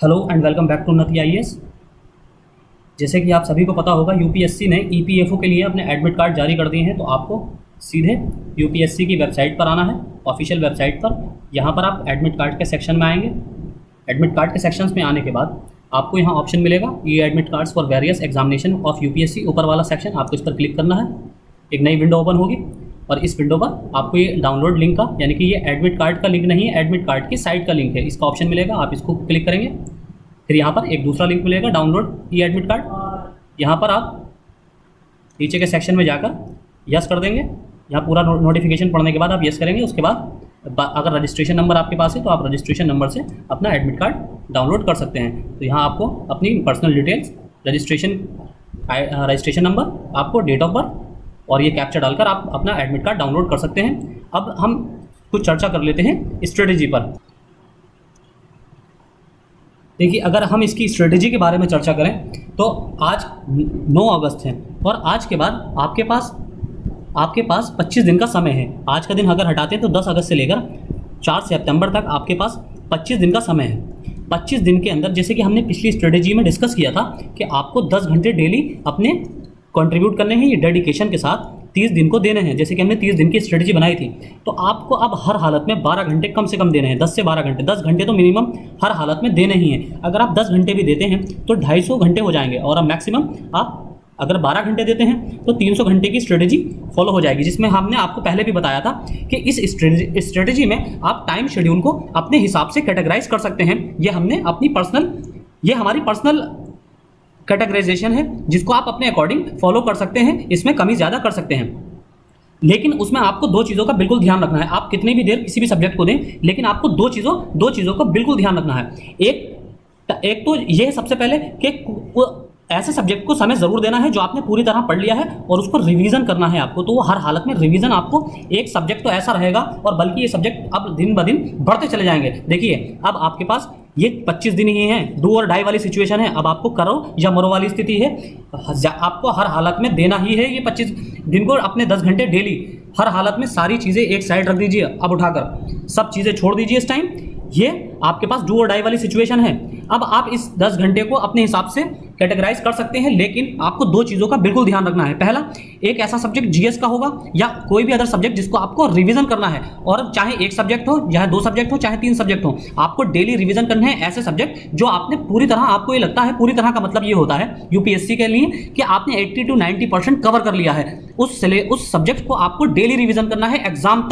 Hello and welcome back to Unnati IAS. जैसे कि आप सभी को पता होगा, यूपीएससी ने ईपीएफओ के लिए अपने एडमिट कार्ड जारी कर दिए हैं। तो आपको सीधे यूपीएससी की वेबसाइट पर आना है, ऑफिशियल वेबसाइट पर। यहाँ पर आप एडमिट कार्ड के सेक्शन में आएंगे। एडमिट कार्ड के सेक्शंस में आने के बाद आपको यहाँ ऑप्शन मिलेगा, ये admit cards for various examination of UPSC, ऊपर वाला सेक्शन। आपको इस पर क्लिक करना है, एक नई विंडो ओपन होगी और इस विंडो पर आपको ये डाउनलोड लिंक का, यानी कि ये एडमिट कार्ड का लिंक नहीं है, एडमिट कार्ड की साइट का लिंक है, इसका ऑप्शन मिलेगा। आप इसको क्लिक करेंगे, फिर यहाँ पर एक दूसरा लिंक मिलेगा, डाउनलोड ई एडमिट कार्ड। यहाँ पर आप नीचे के सेक्शन में जाकर यस कर देंगे। यहाँ पूरा नोटिफिकेशन पढ़ने के बाद आप यस करेंगे। उसके बाद अगर रजिस्ट्रेशन नंबर आपके पास है तो आप रजिस्ट्रेशन नंबर से अपना एडमिट कार्ड डाउनलोड कर सकते हैं। तो यहाँ आपको अपनी पर्सनल डिटेल्स, रजिस्ट्रेशन नंबर, आपको डेट ऑफ बर्थ और ये कैप्चा डालकर आप अपना एडमिट कार्ड डाउनलोड कर सकते हैं। अब हम कुछ चर्चा कर लेते हैं स्ट्रेटेजी पर। देखिए, अगर हम इसकी स्ट्रेटेजी के बारे में चर्चा करें तो आज 9 अगस्त है और आज के बाद आपके पास 25 दिन का समय है। आज का दिन अगर हटाते हैं तो 10 अगस्त से लेकर 4 सितंबर तक आपके पास 25 दिन का समय है। 25 दिन के अंदर, जैसे कि हमने पिछली स्ट्रेटेजी में डिस्कस किया था कि आपको 10 घंटे डेली अपने कंट्रीब्यूट करने हैं, ये डेडिकेशन के साथ 30 दिन को देने हैं। जैसे कि हमने 30 दिन की स्ट्रेटेजी बनाई थी, तो आपको अब हर हालत में 12 घंटे कम से कम देने हैं, 10 से 12 घंटे। 10 घंटे तो मिनिमम हर हालत में देने ही हैं। अगर आप 10 घंटे भी देते हैं तो 250 घंटे हो जाएंगे, और अब मैक्सिमम आप अगर 12 घंटे देते हैं तो 300 घंटे की स्ट्रेटेजी फॉलो हो जाएगी, जिसमें हमने आपको पहले भी बताया था कि इस स्ट्रेटेजी में आप टाइम शेड्यूल को अपने हिसाब से कैटेगराइज कर सकते हैं। ये हमारी पर्सनल कैटेगराइजेशन है, जिसको आप अपने अकॉर्डिंग फॉलो कर सकते हैं। इसमें कमी ज़्यादा कर सकते हैं, लेकिन उसमें आपको 2 चीज़ों का बिल्कुल ध्यान रखना है। आप कितनी भी देर किसी भी सब्जेक्ट को दें, लेकिन आपको 2 चीज़ों का बिल्कुल ध्यान रखना है। एक तो ये है सबसे पहले कि ऐसे सब्जेक्ट को समय ज़रूर देना है जो आपने पूरी तरह पढ़ लिया है, और उसको रिवीजन करना है आपको। तो वो हर हालत में रिवीजन, आपको एक सब्जेक्ट तो ऐसा रहेगा, और बल्कि ये सब्जेक्ट अब दिन ब दिन बढ़ते चले जाएंगे। देखिए, अब आपके पास ये 25 दिन ही हैं, डू और डाई वाली सिचुएशन है। अब आपको करो या मरो वाली स्थिति है। आपको हर हालत में देना ही है ये 25 दिन को, अपने 10 घंटे डेली। हर हालत में सारी चीज़ें एक साइड रख दीजिए, अब उठाकर सब चीज़ें छोड़ दीजिए इस टाइम। ये आपके पास डू और डाई वाली सिचुएशन है। अब आप इस 10 घंटे को अपने हिसाब से कैटेगराइज कर सकते हैं, लेकिन आपको 2 चीज़ों का बिल्कुल ध्यान रखना है। पहला, एक ऐसा सब्जेक्ट जीएस का होगा या कोई भी अदर सब्जेक्ट जिसको आपको रिवीजन करना है, और चाहे एक सब्जेक्ट हो, चाहे 2 सब्जेक्ट हो, चाहे 3 सब्जेक्ट हो, आपको डेली रिवीजन करने हैं ऐसे सब्जेक्ट जो आपने पूरी तरह, आपको ये लगता है पूरी तरह का मतलब ये होता है यूपीएससी के लिए कि आपने 80 to 90% कवर कर लिया है। उस सब्जेक्ट को आपको डेली रिवीजन करना है, एग्जाम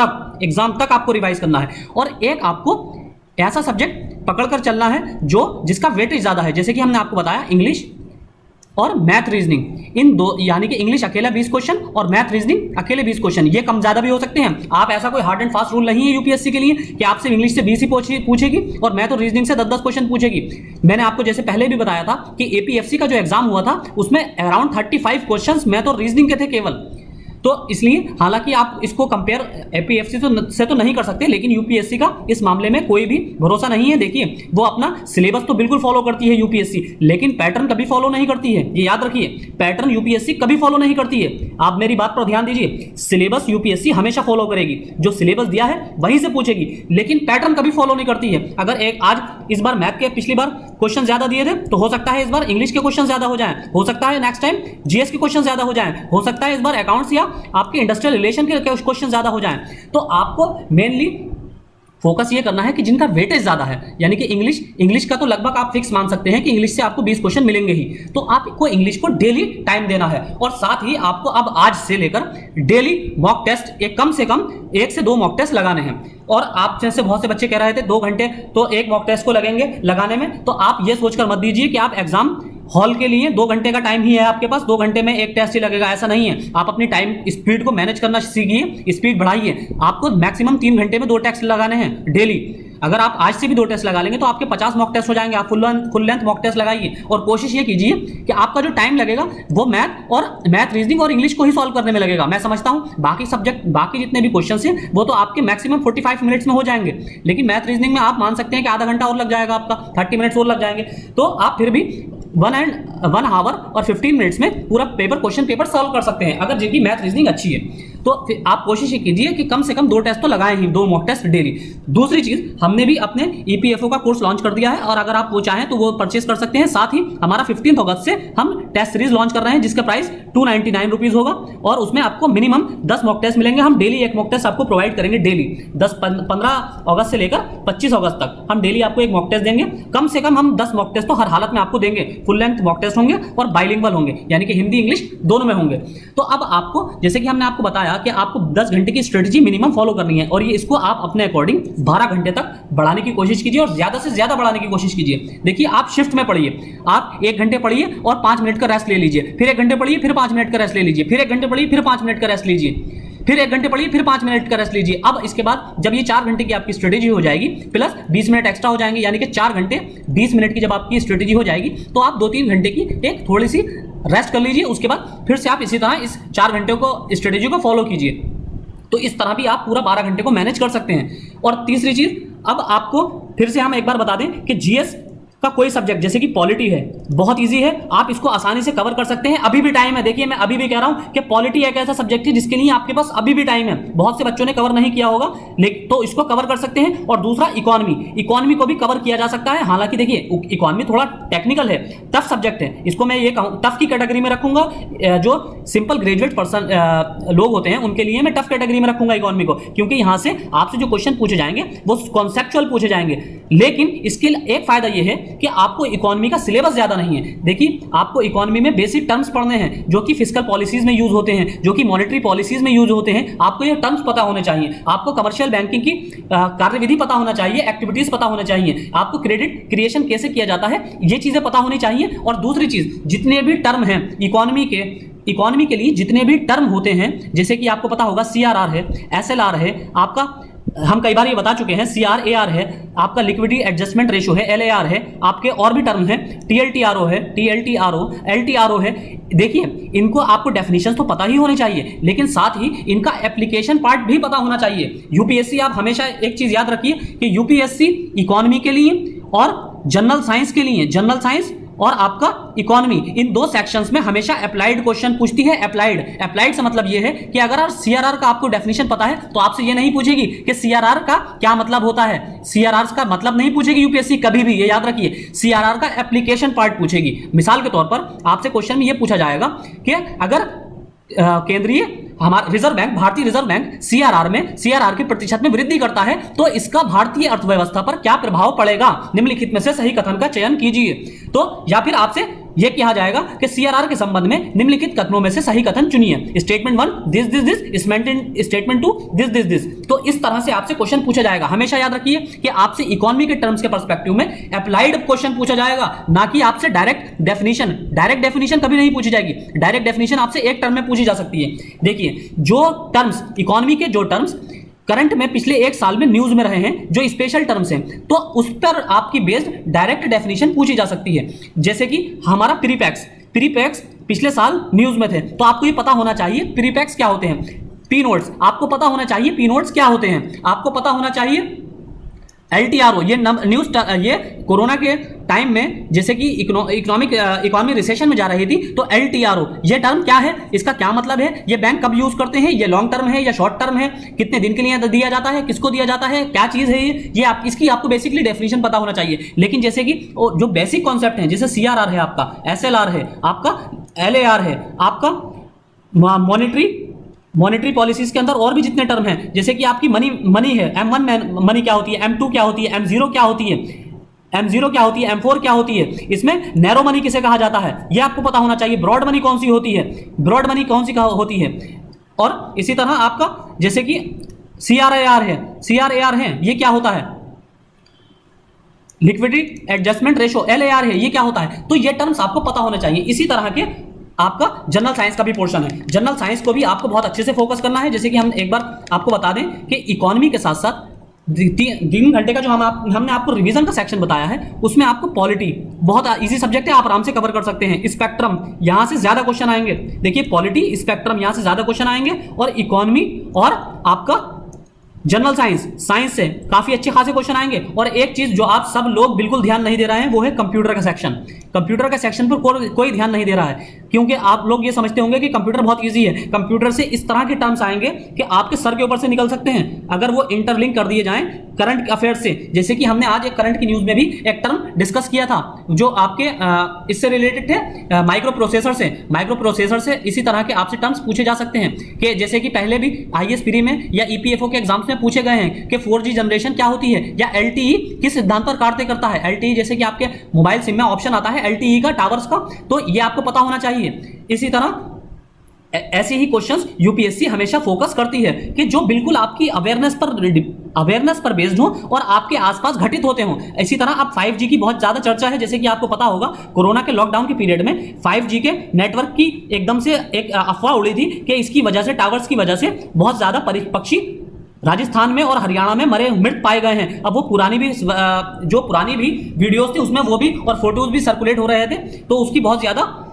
तक आपको रिवाइज करना है। और एक आपको ऐसा सब्जेक्ट पकड़कर चलना है जिसका वेटेज ज़्यादा है। जैसे कि हमने आपको बताया, इंग्लिश और मैथ रीजनिंग, इन 2, यानी कि इंग्लिश अकेला 20 क्वेश्चन और मैथ रीजनिंग अकेले 20 क्वेश्चन। ये कम ज़्यादा भी हो सकते हैं। आप ऐसा कोई हार्ड एंड फास्ट रूल नहीं है यूपीएससी के लिए कि आपसे इंग्लिश से 20 ही पूछेगी और मैथ और रीजनिंग से 10-10 क्वेश्चन पूछेगी। मैंने आपको जैसे पहले भी बताया था कि एपीएफसी का जो एग्जाम हुआ था उसमें अराउंड 35 क्वेश्चन मैथ और रीजनिंग के थे केवल। तो इसलिए हालांकि आप इसको कंपेयर एपीएफसी से तो नहीं कर सकते, लेकिन यूपीएससी का इस मामले में कोई भी भरोसा नहीं है। देखिए, वो अपना सिलेबस तो बिल्कुल फॉलो करती है यूपीएससी, लेकिन पैटर्न कभी फॉलो नहीं करती है। ये याद रखिए, पैटर्न यूपीएससी कभी फॉलो नहीं करती है। आप मेरी बात पर ध्यान दीजिए, सिलेबस यूपीएससी हमेशा फॉलो करेगी, जो सिलेबस दिया है वहीं से पूछेगी, लेकिन पैटर्न कभी फॉलो नहीं करती है। अगर इस बार मैथ के पिछली बार क्वेश्चन ज्यादा दिए थे, तो हो सकता है इस बार इंग्लिश के क्वेश्चन ज्यादा हो जाएं, हो सकता है नेक्स्ट टाइम जीएस के क्वेश्चन ज्यादा हो जाएं, हो सकता है इस बार अकाउंट्स या आपके इंडस्ट्रियल रिलेशन के क्वेश्चन ज्यादा हो जाएं। तो आपको मेनली फोकस ये करना है कि जिनका वेटेज ज्यादा है, यानी कि इंग्लिश का तो लगभग आप फिक्स मान सकते हैं कि इंग्लिश से आपको 20 क्वेश्चन मिलेंगे ही। तो आपको इंग्लिश को डेली टाइम देना है, और साथ ही आपको अब आज से लेकर डेली मॉक टेस्ट, एक कम से कम 1 से 2 मॉक टेस्ट लगाने हैं। और आप जैसे बहुत से बच्चे कह रहे थे 2 घंटे तो एक मॉक टेस्ट को लगेंगे लगाने में, तो आप ये सोचकर मत दीजिए कि आप एग्जाम हॉल के लिए 2 घंटे का टाइम ही है आपके पास, 2 घंटे में एक टेस्ट ही लगेगा, ऐसा नहीं है। आप अपनी टाइम स्पीड को मैनेज करना सीखिए, स्पीड बढ़ाइए। आपको मैक्सिमम 3 घंटे में 2 टेस्ट लगाने हैं डेली। अगर आप आज से भी 2 टेस्ट लगा लेंगे तो आपके 50 मॉक टेस्ट हो जाएंगे। आप फुल लेंथ मॉक टेस्ट लगाइए, और कोशिश ये कीजिए कि आपका जो टाइम लगेगा वो मैथ रीजनिंग और इंग्लिश को ही सॉल्व करने में लगेगा। मैं समझता हूँ बाकी जितने भी क्वेश्चन हैं वो तो आपके मैक्सिमम 45 मिनट्स में हो जाएंगे, लेकिन मैथ रीजनिंग में आप मान सकते हैं कि आधा घंटा और लग जाएगा, आपका 30 मिनट्स और लग जाएंगे। तो आप फिर भी 1 आवर और 15 मिनट्स में पूरा क्वेश्चन पेपर सॉल्व कर सकते हैं, अगर जिनकी मैथ रीजनिंग अच्छी है। तो फिर आप कोशिश कीजिए कि कम से कम 2 टेस्ट तो लगाएं ही, 2 मॉक टेस्ट डेली। दूसरी चीज, हमने भी अपने ईपीएफओ का कोर्स लॉन्च कर दिया है, और अगर आप वो चाहें तो वो परचेस कर सकते हैं। साथ ही हमारा 15 अगस्त से हम टेस्ट सीरीज लॉन्च कर रहे हैं, जिसका प्राइस 299 रुपीज होगा, और उसमें आपको मिनिमम 10 मॉक टेस्ट मिलेंगे। हम डेली एक मॉक टेस्ट आपको प्रोवाइड करेंगे, डेली 15 अगस्त से लेकर 25 अगस्त तक हम डेली आपको एक मॉक टेस्ट देंगे। कम से कम हम 10 मॉक टेस्ट तो हर हालत में आपको देंगे। फुल लेंथ मॉक टेस्ट होंगे और बाइलिंगुअल होंगे, यानी कि हिंदी इंग्लिश दोनों में होंगे। तो अब आपको, जैसे कि हमने आपको बताया कि आपको 10 घंटे की स्ट्रेटजी मिनिमम फॉलो करनी है, और ये इसको आप अपने अकॉर्डिंग 12 घंटे तक बढ़ाने की कोशिश कीजिए, और ज्यादा से ज्यादा बढ़ाने की कोशिश कीजिए। देखिए, आप शिफ्ट में पढ़िए, आप 1 घंटे पढ़िए और 5 मिनट का रेस्ट ले लीजिए, फिर 1 घंटे पढ़िए, फिर 5 मिनट का रेस्ट ले लीजिए, फिर 1 घंटे पढ़िए, फिर 5 मिनट का रेस्ट लीजिए, फिर 1 घंटे पढ़िए, फिर 5 मिनट का रेस्ट लीजिए। अब इसके बाद जब ये 4 घंटे की आपकी स्ट्रेटेजी हो जाएगी, प्लस 20 मिनट एक्स्ट्रा हो जाएंगे, यानी कि 4 घंटे 20 मिनट की जब आपकी स्ट्रेटेजी हो जाएगी, तो आप 2-3 घंटे की एक थोड़ी सी रेस्ट कर लीजिए। उसके बाद फिर से आप इसी तरह इस 4 घंटे को स्ट्रेटेजी को फॉलो कीजिए। तो इस तरह भी आप पूरा 12 घंटे को मैनेज कर सकते हैं। और तीसरी चीज, अब आपको फिर से हम एक बार बता दें कि जीएस का कोई सब्जेक्ट जैसे कि पॉलिटी है, बहुत इजी है, आप इसको आसानी से कवर कर सकते हैं। अभी भी टाइम है। देखिए, मैं अभी भी कह रहा हूं कि पॉलिटी एक ऐसा सब्जेक्ट है जिसके लिए आपके पास अभी भी टाइम है। बहुत से बच्चों ने कवर नहीं किया होगा, लेकिन तो इसको कवर कर सकते हैं। और दूसरा, इकोनॉमी को भी कवर किया जा सकता है। हालांकि देखिए, इकोनॉमी थोड़ा टेक्निकल है, टफ सब्जेक्ट है, इसको मैं ये कहूँ टफ की कैटेगरी में रखूंगा। जो सिंपल ग्रेजुएट पर्सन लोग होते हैं उनके लिए मैं टफ कैटेगरी में रखूंगा इकोनॉमी को, क्योंकि यहां से आपसे जो क्वेश्चन पूछे जाएंगे वो कॉन्सेप्चुअल पूछे जाएंगे। लेकिन इसके एक फायदा ये है कि आपको इकोनॉमी का सिलेबस ज्यादा नहीं है। देखिए, आपको इकोनॉमी में बेसिक टर्म्स पढ़ने हैं, जो कि फिस्कल पॉलिसीज में यूज होते हैं, जो कि मॉनेटरी पॉलिसीज में यूज होते हैं। आपको ये टर्म्स पता होने चाहिए, आपको कमर्शियल बैंकिंग की कार्यविधि पता होना चाहिए, एक्टिविटीज पता होना चाहिए, आपको क्रेडिट क्रिएशन कैसे किया जाता है, ये चीजें पता होनी चाहिए। और दूसरी चीज, जितने भी टर्म हैं इकोनॉमी के लिए जितने भी टर्म होते हैं, जैसे कि आपको पता होगा सीआरआर है, एसएलआर है, आपका हम कई बार ये बता चुके हैं, सीआरएआर है, आपका लिक्विडिटी एडजस्टमेंट रेशियो है, एलएआर है, आपके और भी टर्म है, टीएलटीआरओ है, एलटीआरओ है। देखिए, इनको आपको डेफिनेशन तो पता ही होनी चाहिए, लेकिन साथ ही इनका एप्लीकेशन पार्ट भी पता होना चाहिए। यूपीएससी, आप हमेशा एक चीज याद रखिए कि यूपीएससी इकोनॉमी के लिए और जनरल साइंस के लिए, जनरल साइंस और आपका इकोनॉमी, इन 2 सेक्शंस में हमेशा अप्लाइड क्वेश्चन पूछती है। अप्लाइड से मतलब ये है कि अगर सीआरआर का आपको डेफिनेशन पता है तो आपसे ये नहीं पूछेगी कि सीआरआर का क्या मतलब होता है। सीआरआर का मतलब नहीं पूछेगी यूपीएससी कभी भी, ये याद रखिए। सीआरआर का एप्लीकेशन पार्ट पूछेगी। मिसाल के तौर पर आपसे क्वेश्चन में ये पूछा जाएगा कि अगर केंद्रीय हमारा रिजर्व बैंक, भारतीय रिजर्व बैंक सीआरआर के प्रतिशत में वृद्धि करता है, तो इसका भारतीय अर्थव्यवस्था पर क्या प्रभाव पड़ेगा, निम्नलिखित में से सही कथन का चयन कीजिए। तो या फिर आपसे यह कहा जाएगा कि सीआरआर के संबंध में निम्नलिखित कथनों में से सही कथन चुनिए। Statement 1 this, statement 2 this. तो इस तरह से आपसे क्वेश्चन पूछा जाएगा। हमेशा याद रखिए कि आपसे इकोनॉमी के टर्म्स के पर्सपेक्टिव में अप्लाइड क्वेश्चन पूछा जाएगा, ना कि आपसे डायरेक्ट डेफिनेशन कभी नहीं पूछी जाएगी। डायरेक्ट डेफिनेशन आपसे एक टर्म में पूछी जा सकती है। देखिए, जो टर्म्स इकोनॉमी के जो टर्म्स करंट में पिछले 1 साल में न्यूज में रहे हैं, जो स्पेशल टर्म्स हैं, तो उस पर आपकी बेस्ड डायरेक्ट डेफिनेशन पूछी जा सकती है। जैसे कि हमारा प्रीपैक्स पिछले साल न्यूज में थे, तो आपको ये पता होना चाहिए प्रीपैक्स क्या होते हैं। पी नोट्स आपको पता होना चाहिए, पी नोट्स क्या होते हैं, आपको पता होना चाहिए। एलटीआरओ, ये न्यूज, ये कोरोना के टाइम में जैसे कि इकोनॉमी रिसेशन में जा रही थी, तो एलटीआरओ ये टर्म क्या है, इसका क्या मतलब है, ये बैंक कब यूज करते हैं, ये लॉन्ग टर्म है या शॉर्ट टर्म है, कितने दिन के लिए दिया जाता है, किसको दिया जाता है, क्या चीज है ये इसकी आपको बेसिकली डेफिनेशन पता होना चाहिए। लेकिन जैसे कि जो बेसिक कॉन्सेप्ट है, जैसे सीआरआर है आपका, एसएलआर है आपका, एलएआर है आपका, मॉनेटरी पॉलिसीज के अंदर और भी जितने टर्म हैं, जैसे कि आपकी मनी है, M1 मनी क्या होती है, M2 क्या होती है, M0 क्या होती है, M4 क्या होती है, इसमें नैरो मनी किसे कहा जाता है, यह आपको पता होना चाहिए। ब्रॉड मनी कौन सी होती है, और इसी तरह आपका जैसे कि CRAR है, ये क्या होता है, लिक्विडिटी एडजस्टमेंट रेशो, LAR है, ये क्या होता है। तो ये टर्म्स आपको पता होना चाहिए। इसी तरह के आपका जनरल साइंस का भी पोर्शन है, जनरल साइंस को भी आपको बहुत अच्छे से फोकस करना है। जैसे कि हम एक बार आपको बता दें कि इकोनॉमी के साथ साथ 3 घंटे का जो हमने आपको रिवीजन का सेक्शन बताया है, उसमें आपको पॉलिटी बहुत इजी सब्जेक्ट है, आप आराम से कवर कर सकते हैं। स्पेक्ट्रम, यहां से ज्यादा क्वेश्चन आएंगे। देखिए, पॉलिटी, स्पेक्ट्रम, यहां से ज्यादा क्वेश्चन आएंगे, और इकोनॉमी और आपका जनरल साइंस, साइंस से काफी अच्छे खासे क्वेश्चन आएंगे। और एक चीज जो आप सब लोग बिल्कुल ध्यान नहीं दे रहे हैं वो है कंप्यूटर का सेक्शन। कंप्यूटर का सेक्शन पर कोई ध्यान नहीं दे रहा है, क्योंकि आप लोग ये समझते होंगे कि कंप्यूटर बहुत इजी है। कंप्यूटर से इस तरह के टर्म्स आएंगे कि आपके सर के ऊपर से निकल सकते हैं अगर वो इंटरलिंक कर दिए जाएं करंट अफेयर्स से। जैसे कि हमने आज एक करंट की न्यूज में भी एक टर्म डिस्कस किया था जो आपके इससे रिलेटेड थे, माइक्रो प्रोसेसर से। माइक्रो प्रोसेसर से इसी तरह के आपसे टर्म्स पूछे जा सकते हैं कि जैसे कि पहले भी आईएएस प्री में या ईपीएफओ के एग्जाम्स में पूछे गए हैं कि 4G जनरेशन क्या होती है, या एलटीई किस सिद्धांत पर कार्य करता है। एलटीई जैसे कि आपके मोबाइल सिम में ऑप्शन आता है एलटीई का, टावर्स का, तो ये आपको पता होना चाहिए। इसी तरह ऐसे ही क्वेश्चंस यूपीएससी हमेशा फोकस करती है कि जो बिल्कुल आपकी अवेयरनेस पर बेस्ड हो और आपके आसपास घटित होते हों। इसी तरह अब 5G की बहुत ज्यादा चर्चा है। जैसे कि आपको पता होगा कोरोना के लॉकडाउन के पीरियड में 5G के नेटवर्क की एकदम से एक अफवाह उड़ी थी कि इसकी वजह से, टावर्स की वजह से बहुत ज्यादा पक्षी राजस्थान में और हरियाणा में मृत पाए गए हैं। अब वो पुरानी भी वीडियोस थी उसमें वो भी और फोटोज भी सर्कुलेट हो रहे थे, तो उसकी बहुत ज्यादा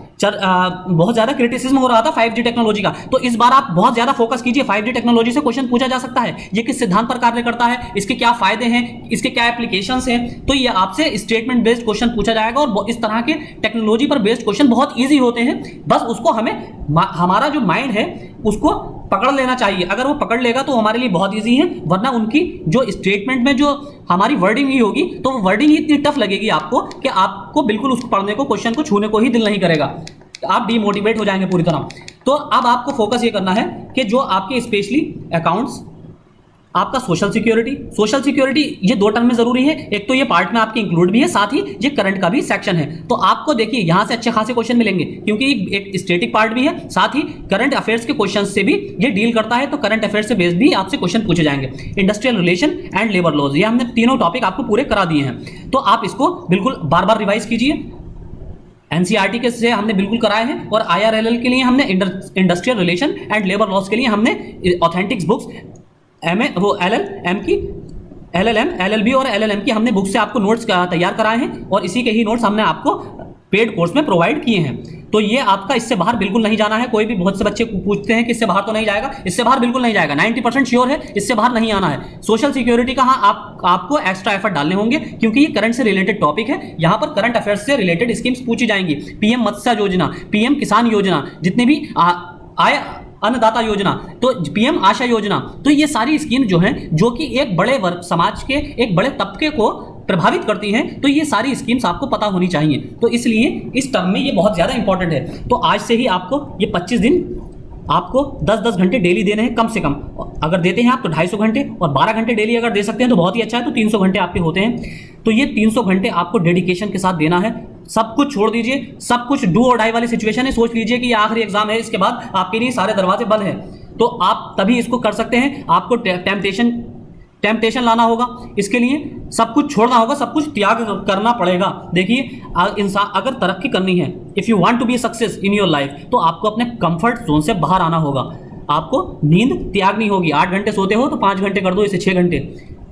क्रिटिसिज्म हो रहा था 5G टेक्नोलॉजी का। तो इस बार आप बहुत ज्यादा फोकस कीजिए। 5G टेक्नोलॉजी से क्वेश्चन पूछा जा सकता है, ये किस सिद्धांत पर कार्य करता है, इसके क्या फायदे हैं, इसके क्या एप्लीकेशंस हैं। तो ये आपसे स्टेटमेंट बेस्ड क्वेश्चन पूछा जाएगा और इस तरह के टेक्नोलॉजी पर बेस्ड क्वेश्चन बहुत ईजी होते हैं। बस उसको हमारा जो माइंड है उसको पकड़ लेना चाहिए। अगर वो पकड़ लेगा तो हमारे लिए बहुत इजी है, वरना उनकी जो स्टेटमेंट में जो हमारी वर्डिंग ही होगी तो वो वर्डिंग ही इतनी टफ लगेगी आपको कि आपको बिल्कुल उसको पढ़ने को, क्वेश्चन को छूने को ही दिल नहीं करेगा, आप डीमोटिवेट हो जाएंगे पूरी तरह। तो अब आपको फोकस ये करना है कि जो आपके स्पेशली अकाउंट्स, आपका सोशल सिक्योरिटी ये दो टर्म में जरूरी है। एक तो ये पार्ट में आपके इंक्लूड भी है, साथ ही ये करंट का भी सेक्शन है। तो आपको देखिए यहां से अच्छे खासे क्वेश्चन मिलेंगे, क्योंकि एक स्टैटिक पार्ट भी है, साथ ही करंट अफेयर्स के क्वेश्चन से भी ये डील करता है। तो करंट अफेयर्स से बेस्ड भी आपसे क्वेश्चन पूछे जाएंगे। Industrial relation and labour laws, ये हमने तीनों टॉपिक आपको पूरे करा दिए हैं। तो आप इसको बिल्कुल बार बार रिवाइज कीजिए। एनसीईआरटी के से हमने बिल्कुल कराए हैं, और आईआरएलएल के लिए हमने industrial relation and labour laws के लिए हमने ऑथेंटिक्स बुक्स एलएलएम, एलएलबी और एलएलएम की हमने बुक से आपको नोट्स तैयार कराए हैं, और इसी के ही नोट्स हमने आपको पेड कोर्स में प्रोवाइड किए हैं। तो ये आपका इससे बाहर बिल्कुल नहीं जाना है। कोई भी, बहुत से बच्चे पूछते हैं कि इससे बाहर तो नहीं जाएगा, इससे बाहर बिल्कुल नहीं जाएगा, 90% श्योर है इससे बाहर नहीं आना है। सोशल सिक्योरिटी का हाँ आपको एक्स्ट्रा एफर्ट डालने होंगे, क्योंकि ये करंट से रिलेटेड टॉपिक है। यहाँ पर करंट अफेयर्स से रिलेटेड स्कीम्स पूछी जाएंगी। पीएम मत्स्य योजना, पीएम किसान योजना, जितने भी आय अन्नदाता योजना, तो पीएम आशा योजना, तो ये सारी स्कीम जो हैं, जो कि एक बड़े वर्ग, समाज के एक बड़े तबके को प्रभावित करती हैं, तो ये सारी स्कीम्स आपको पता होनी चाहिए। तो इसलिए इस टर्म में ये बहुत ज़्यादा इंपॉर्टेंट है। तो आज से ही आपको ये 25 दिन आपको 10-10 घंटे डेली देने हैं कम से कम। अगर देते हैं आप तो 250 घंटे, और 12 घंटे डेली अगर दे सकते हैं तो बहुत ही अच्छा है। तो 300 घंटे आपके होते हैं। तो ये 300 घंटे आपको डेडिकेशन के साथ देना है। सब कुछ छोड़ दीजिए, सब कुछ डू और डाई वाली सिचुएशन है। सोच लीजिए कि ये आखिरी एग्जाम है, इसके बाद आपके लिए सारे दरवाजे बंद हैं, तो आप तभी इसको कर सकते हैं। आपको टेम्पटेशन लाना होगा, इसके लिए सब कुछ छोड़ना होगा, सब कुछ त्याग करना पड़ेगा। देखिए इंसान अगर तरक्की करनी है, if you want to be success in your life, तो आपको अपने कंफर्ट जोन से बाहर आना होगा। आपको नींद त्यागनी होगी। 8 घंटे सोते हो तो 5 घंटे कर दो, इसे 6 घंटे,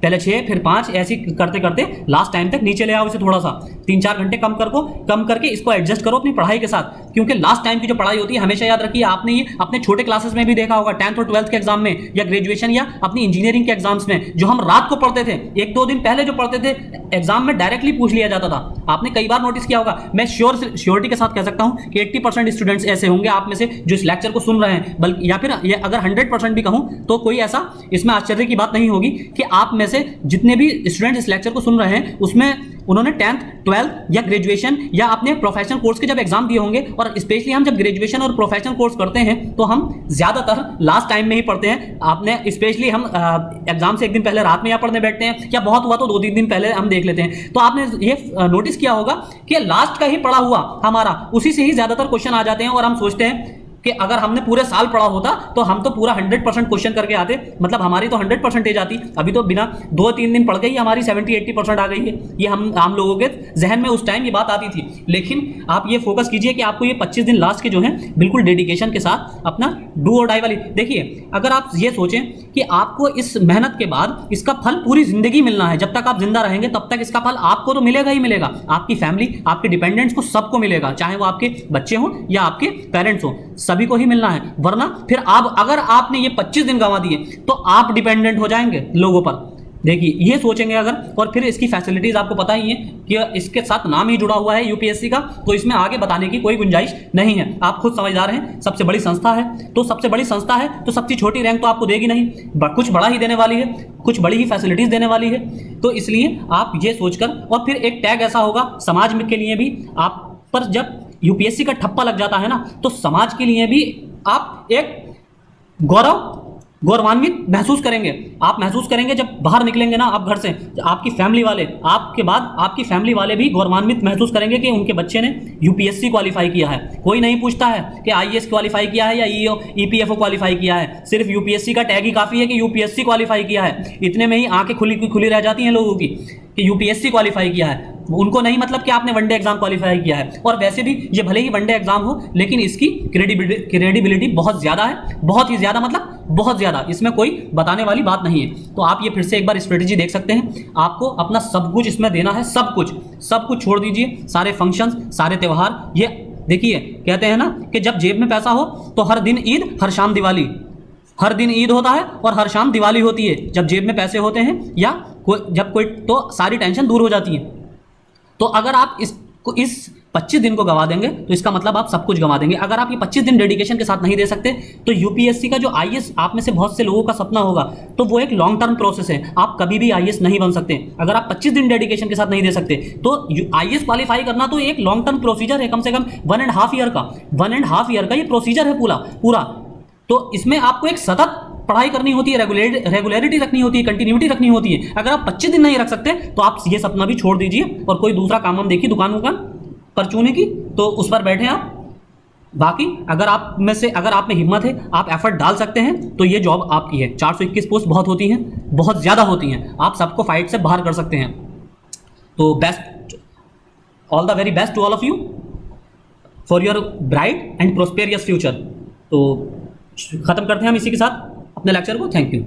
पहले 6 फिर 5, ऐसे करते करते लास्ट टाइम तक नीचे ले आओ इसे थोड़ा सा। 3-4 घंटे कम करके इसको एडजस्ट करो अपनी पढ़ाई के साथ, क्योंकि लास्ट टाइम की जो पढ़ाई होती है, हमेशा याद रखिए, आपने ये अपने छोटे क्लासेस में भी देखा होगा, 10th और 12th के एग्जाम में, या ग्रेजुएशन या अपनी इंजीनियरिंग के एग्जाम्स में, जो हम रात को पढ़ते थे, 1-2 दिन पहले जो पढ़ते थे, एग्जाम में डायरेक्टली पूछ लिया जाता था। आपने कई बार नोटिस किया होगा। मैं श्योरिटी के साथ कह सकता हूं कि 80% स्टूडेंट्स ऐसे होंगे आप में से जो इस लेक्चर को सुन रहे हैं, बल्कि या फिर अगर 100% भी कहूं तो कोई ऐसा इसमें आश्चर्य की बात नहीं होगी कि आप में से जितने भी स्टूडेंट इस लेक्चर को सुन रहे हैं, उसमें उन्होंने 10th, 12th या ग्रेजुएशन या अपने प्रोफेशनल कोर्स के जब एग्जाम दिए होंगे। और स्पेशली हम जब ग्रेजुएशन और प्रोफेशनल कोर्स करते हैं तो हम ज्यादातर लास्ट टाइम में ही पढ़ते हैं। आपने स्पेशली हम एग्जाम से एक दिन पहले रात में या पढ़ने बैठते हैं, या बहुत हुआ तो 2-3 दिन पहले हम देख लेते हैं। तो आपने ये नोटिस किया होगा कि लास्ट का ही पढ़ा हुआ हमारा, उसी से ही ज्यादातर क्वेश्चन आ जाते हैं, और हम सोचते हैं कि अगर हमने पूरे साल पढ़ा होता तो हम तो पूरा 100% क्वेश्चन करके आते, मतलब हमारी तो 100% आती। अभी तो बिना 2-3 दिन पढ़ के ही हमारी 70-80% आ गई है। ये हम लोगों के जहन में उस टाइम ये बात आती थी। लेकिन आप ये फोकस कीजिए कि आपको ये 25 दिन लास्ट के जो हैं बिल्कुल डेडिकेशन के साथ अपना डू और डाई वाली। देखिए अगर आप ये सोचें कि आपको इस मेहनत के बाद इसका फल पूरी जिंदगी मिलना है, जब तक आप जिंदा रहेंगे तब तक इसका फल आपको तो मिलेगा ही मिलेगा, आपकी फैमिली, आपके डिपेंडेंट्स को, सबको मिलेगा, चाहे वो आपके बच्चे हों या आपके पेरेंट्स हों। सभी को ही मिलना है, वरना फिर आप अगर आपने ये 25 दिन गंवा दिए तो आप डिपेंडेंट हो जाएंगे लोगों पर। देखिए ये सोचेंगे अगर, और फिर इसकी फैसिलिटीज़ आपको पता ही है कि इसके साथ नाम ही जुड़ा हुआ है यूपीएससी का, तो इसमें आगे बताने की कोई गुंजाइश नहीं है। आप खुद समझदार हैं, सबसे बड़ी संस्था है, तो सबसे बड़ी संस्था है तो सबसे छोटी रैंक तो आपको देगी नहीं, कुछ बड़ा ही देने वाली है, कुछ बड़ी ही फैसिलिटीज़ देने वाली है। तो इसलिए आप ये सोचकर, और फिर एक टैग ऐसा होगा समाज में के लिए भी आप पर, जब यूपीएससी का ठप्पा लग जाता है ना, तो समाज के लिए भी आप एक गौरवान्वित महसूस करेंगे। आप महसूस करेंगे जब बाहर निकलेंगे ना आप घर से, आपकी फैमिली वाले, आपके बाद आपकी फैमिली वाले भी गौरवान्वित महसूस करेंगे कि उनके बच्चे ने यूपीएससी क्वालिफाई किया है। कोई नहीं पूछता है कि आईएएस क्वालिफाई किया है या ईपीएफओ क्वालिफाई किया है, सिर्फ यूपीएससी का टैग ही काफ़ी है कि यूपीएससी क्वालिफाई किया है। इतने में ही आंखें खुली रह जाती हैं लोगों की कि यूपीएससी क्वालिफाई किया है। उनको नहीं मतलब कि आपने वनडे एग्जाम क्वालिफाई किया है। और वैसे भी ये भले ही वनडे एग्जाम हो, लेकिन इसकी क्रेडिबिलिटी बहुत ज़्यादा है, बहुत ही ज़्यादा, मतलब बहुत ज़्यादा, इसमें कोई बताने वाली बात नहीं है। तो आप ये फिर से एक बार स्ट्रेटेजी देख सकते हैं। आपको अपना सब कुछ इसमें देना है, सब कुछ छोड़ दीजिए, सारे फंक्शंस, सारे त्यौहार। ये देखिए कहते हैं ना कि जब जेब में पैसा हो तो हर दिन ईद, हर शाम दिवाली। हर दिन ईद होता है और हर शाम दिवाली होती है जब जेब में पैसे होते हैं, या जब कोई, तो सारी टेंशन दूर हो जाती है। तो अगर आप इस 25 दिन को गंवा देंगे तो इसका मतलब आप सब कुछ गंवा देंगे। अगर आप ये 25 दिन डेडिकेशन के साथ नहीं दे सकते तो यूपीएससी का जो आईएएस आप में से बहुत से लोगों का सपना होगा, तो वो एक लॉन्ग टर्म प्रोसेस है। आप कभी भी आईएएस नहीं बन सकते अगर आप 25 दिन डेडिकेशन के साथ नहीं दे सकते। तो आईएएस क्वालिफाई करना तो एक लॉन्ग टर्म प्रोसीजर है, कम से कम 1.5 ईयर का ये प्रोसीजर है पूरा। तो इसमें आपको एक सतत पढ़ाई करनी होती है, रेगुलरिटी रखनी होती है, कंटिन्यूटी रखनी होती है। अगर आप 25 दिन नहीं रख सकते तो आप ये सपना भी छोड़ दीजिए और कोई दूसरा काम देखिए, दुकान परचूने की, तो उस पर बैठे आप। बाकी अगर आप में हिम्मत है, आप एफर्ट डाल सकते हैं, तो ये जॉब आपकी है। 421 पोस्ट बहुत होती हैं, बहुत ज़्यादा होती हैं, आप सबको फाइट से बाहर कर सकते हैं। तो best, all the very best to all of you for your bright and prosperous future. तो ख़त्म करते हैं हम इसी के साथ अपने लेक्चर को। Thank you.